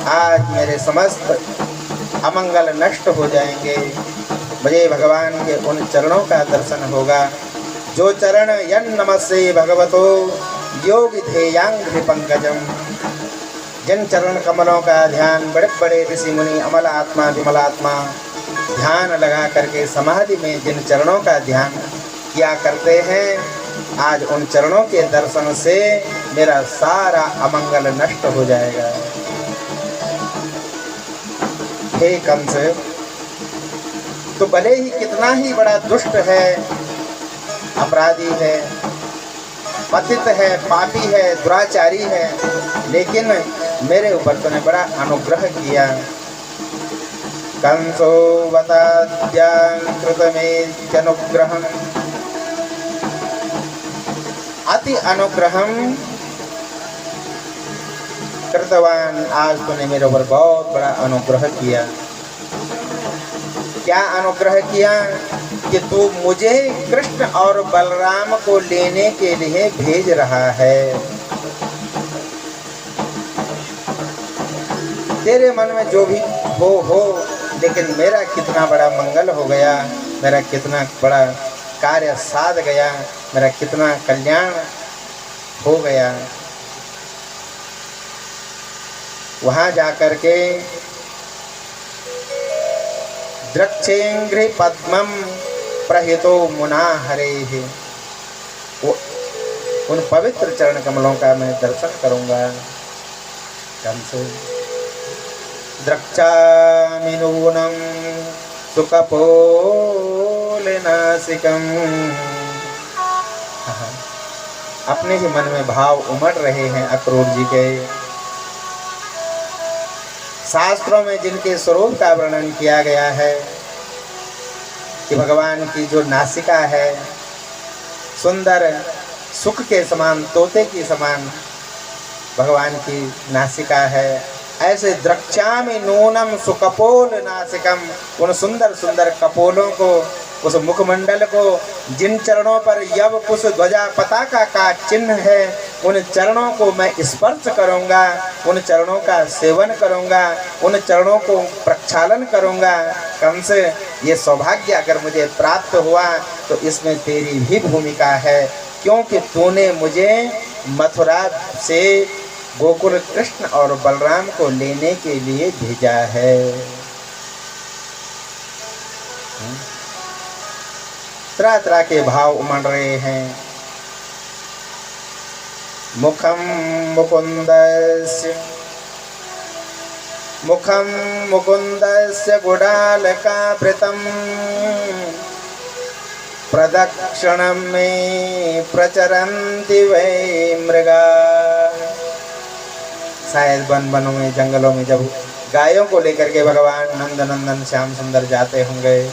आज मेरे समस्त अमंगल नष्ट हो जाएंगे। मुझे भगवान के उन चरणों का दर्शन होगा जो चरण यन नमस्ते भगवतो योगी ध्येयांघ्रि पंकजम। जिन चरण कमलों का ध्यान बड़े बड़े ऋषि मुनि अमल आत्मा विमलात्मा ध्यान लगा करके समाधि में जिन चरणों का ध्यान किया करते हैं, आज उन चरणों के दर्शन से मेरा सारा अमंगल नष्ट हो जाएगा। हे कंस, तो भले ही कितना ही बड़ा दुष्ट है, अपराधी है, पतित है, पापी है, दुराचारी है, लेकिन मेरे ऊपर तूने बड़ा अनुग्रह किया। कंसो वताद्याकृतमेत्यनुग्रहम् अति अनुग्रहम कृतवान। आज तूने मेरे ऊपर बहुत बड़ा अनुग्रह किया। क्या अनुग्रह किया कि तू मुझे कृष्ण और बलराम को लेने के लिए भेज रहा है। तेरे मन में जो भी हो, लेकिन मेरा कितना बड़ा मंगल हो गया, मेरा कितना बड़ा कार्य साध गया, मेरा कितना कल्याण हो गया। वहां जाकर के द्रक्षेंघ्रि पद्मम प्रहितो मुना हरेः, उन पवित्र चरण कमलों का मैं दर्शन करूंगा। कंस द्रक्षामि नूनं सुकपोलनासिकम्। अपने ही मन में भाव उमड़ रहे हैं अक्रूर जी के। शास्त्रों में जिनके स्वरूप का वर्णन किया गया है कि भगवान की जो नासिका है सुंदर सुख के समान, तोते की समान भगवान की नासिका है, ऐसे द्रक्षामि नूनम सुकपोल नासिकम, उन सुंदर सुंदर कपोलों को, उस मुखमंडल को, जिन चरणों पर यव कुश ध्वजा पताका का चिन्ह है, उन चरणों को मैं स्पर्श करूंगा, उन चरणों का सेवन करूंगा, उन चरणों को प्रक्षालन करूंगा। कंस, ये सौभाग्य अगर मुझे प्राप्त हुआ तो इसमें तेरी भी भूमिका है, क्योंकि तूने मुझे मथुरा से गोकुल कृष्ण और बलराम को लेने के लिए भेजा है। तरह तरह के भाव उमड़ रहे हैं। मुखम मुकुंदस्य गुडालकावृतम् प्रदक्षिणं मे प्रचरन्ति वै मृगा। शायद बनों में, जंगलों में जब गायों को लेकर के भगवान नंदनंदन श्याम सुंदर जाते होंगे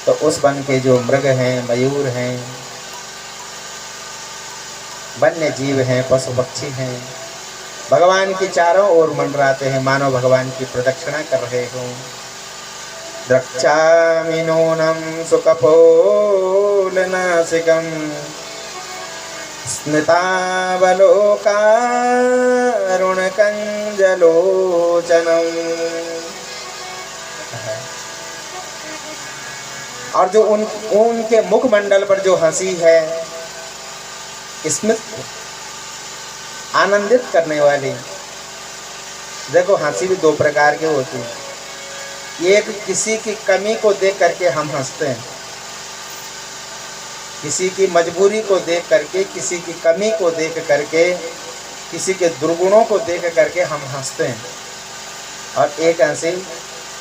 तो उस वन के जो मृग हैं, मयूर हैं, वन्य जीव हैं, पशु पक्षी हैं, भगवान की चारों ओर मंडराते हैं, मानो भगवान की प्रदक्षिणा कर रहे हों। द्रक्षामि नूनं सुकपोलनासिकम् स्मितावलोकारुणकंजलोचनम्। और जो उनके मुखमंडल पर जो हंसी है, स्मित आनंदित करने वाली। देखो, हंसी भी दो प्रकार के होती है। एक, किसी की कमी को देख करके हम हंसते हैं, किसी की मजबूरी को देख करके, किसी की कमी को देख करके, किसी के दुर्गुणों को देख करके हम हंसते हैं। और एक हंसी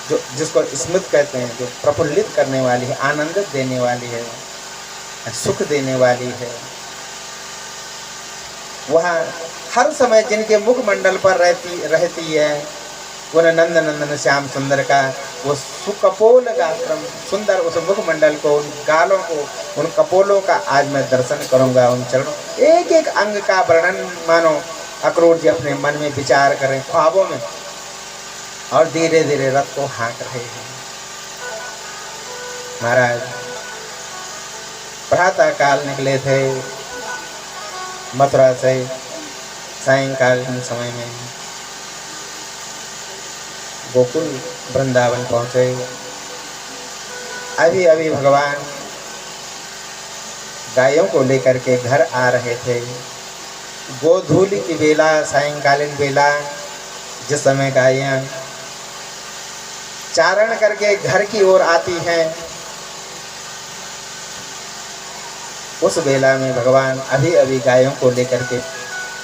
जो जिसको स्मित कहते हैं, जो प्रफुल्लित करने वाली है, आनंदित देने वाली है, सुख देने वाली है। वह हर समय जिनके मुखमंडल पर रहती है, उन नंद नंदन श्याम सुंदर का वो सुकपोल गात्रम, सुंदर उस मुखमंडल को, उन गालों को, उन कपोलों का आज मैं दर्शन करूंगा। उन चरणों, एक एक अंग का वर्णन मानो अक्रूर जी अपने मन में विचार करें ख्वाबों में, और धीरे धीरे रथ को हाँक रहे हैं। महाराज प्रातः काल निकले थे मथुरा से, सायंकाल समय में गोकुल वृंदावन पहुँचे। अभी अभी भगवान गायों को लेकर के घर आ रहे थे। गोधूलि की बेला, सायंकालीन बेला, जिस समय गायें चारण करके घर की ओर आती हैं, उस बेला में भगवान अभी अभी गायों को लेकर के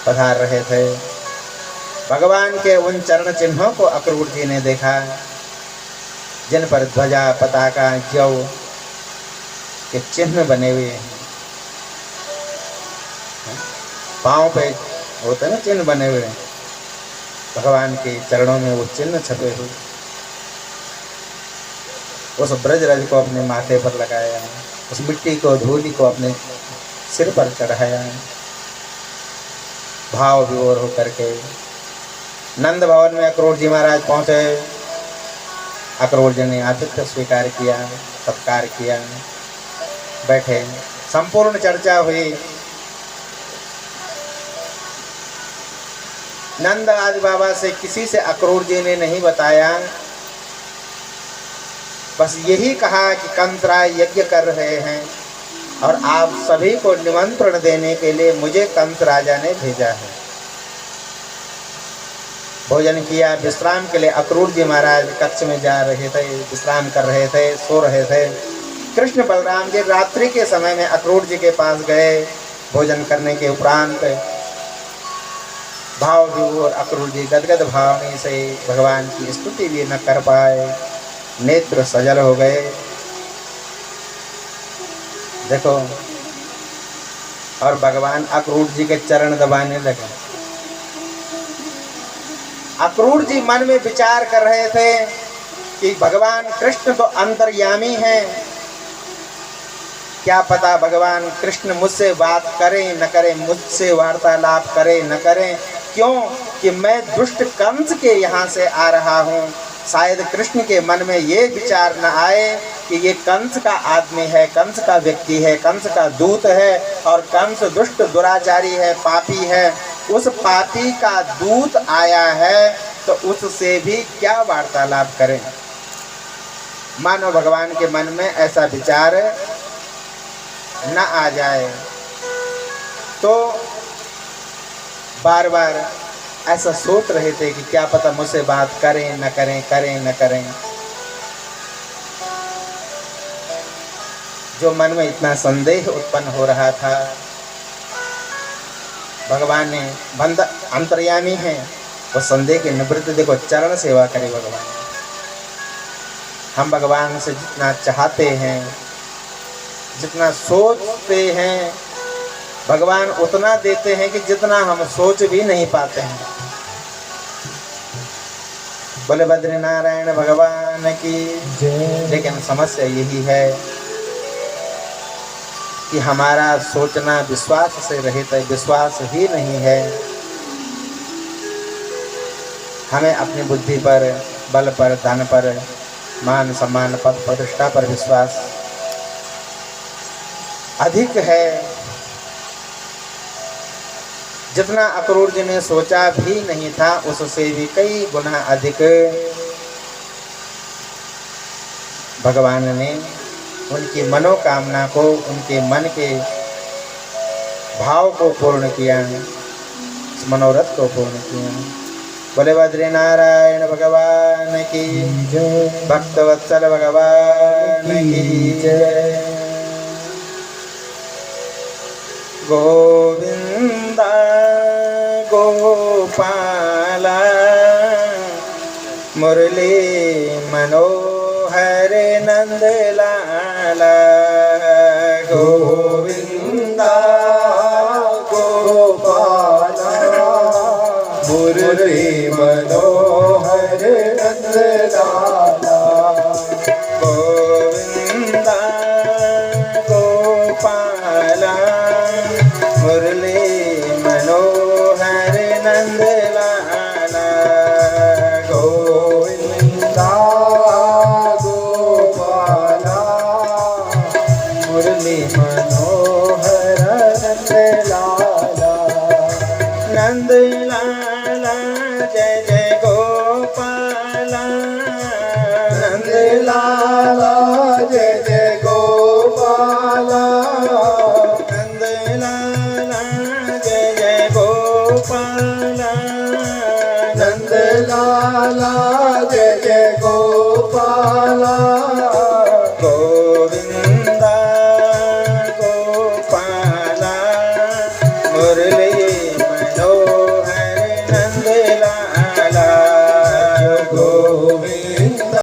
पधार रहे थे। भगवान के उन चरण चिन्हों को अक्रूर जी ने देखा, जिन पर ध्वजा, पताका, जौ के चिन्ह बने हुए हैं। पाँव पे होते हैं ना चिन्ह बने हुए, भगवान के चरणों में वो चिन्ह छपे हुए। उस ब्रजरज को अपने माथे पर लगाया, उस मिट्टी को, धूलि को अपने सिर पर चढ़ाया। भाव विभोर होकर के नंद भवन में अक्रूर जी महाराज पहुँचे। अक्रूर जी ने आतिथ्य स्वीकार किया, सत्कार किया, बैठे, संपूर्ण चर्चा हुई। नंद आदि बाबा से किसी से अक्रूर जी ने नहीं बताया, बस यही कहा कि कंसराय यज्ञ कर रहे हैं और आप सभी को निमंत्रण देने के लिए मुझे कंस राजा ने भेजा है। भोजन किया, विश्राम के लिए अक्रूर जी महाराज कक्ष में जा रहे थे, विश्राम कर रहे थे, सो रहे थे। कृष्ण बलराम जी रात्रि के समय में अक्रूर जी के पास गए। भोजन करने के उपरांत भाव विभोर अक्रूर जी गदगद भावनी से भगवान की स्तुति भी न कर पाए, नेत्र सजल हो गए। देखो, और भगवान अक्रूर जी के चरण दबाने लगे। अक्रूर जी मन में विचार कर रहे थे कि भगवान कृष्ण तो अंतर्यामी हैं, क्या पता भगवान कृष्ण मुझसे बात करें न करें, मुझसे वार्तालाप करें न करें। क्यों कि मैं दुष्ट कंस के यहाँ से आ रहा हूँ। शायद कृष्ण के मन में ये विचार न आए कि ये कंस का आदमी है, कंस का व्यक्ति है, कंस का दूत है और कंस दुष्ट दुराचारी है, पापी है। उस पापी का दूत आया है तो उससे भी क्या वार्तालाप करें। मानो भगवान के मन में ऐसा विचार न आ जाए, तो बार बार ऐसा सोच रहे थे कि क्या पता मुझसे बात करें न करें, करें न करें। जो मन में इतना संदेह उत्पन्न हो रहा था, भगवान ने बंद अंतर्यामी है, वो संदेह की निवृत्ति देखो, चरण सेवा करे भगवान। हम भगवान से जितना चाहते हैं, जितना सोचते हैं, भगवान उतना देते हैं कि जितना हम सोच भी नहीं पाते हैं। बोले बद्रीनारायण भगवान की जय। लेकिन समस्या यही है कि हमारा सोचना विश्वास से रहित है, विश्वास ही नहीं है। हमें अपनी बुद्धि पर, बल पर, धन पर, मान सम्मान, पद प्रतिष्ठा पर विश्वास अधिक है। जितना अक्रूर जी ने सोचा भी नहीं था, उससे भी कई गुना अधिक भगवान ने उनकी मनोकामना को, उनके मन के भाव को पूर्ण किया, मनोरथ को पूर्ण किया। बोले बद्रीनारायण भगवान की जय, भक्तवत्सल भगवान की जय। गोविंदा गोपाला मुरली मनोहर नंद लाला। गोविंदा गोपाला मुरली मनोहर नंद लाला। गोविंदा गोपाला मुरली मनोहर नंद लाला। गोविंदा गोपाला मुरली मनोहर नंद लाला। नंद लाला जय जय गोपाला। लाला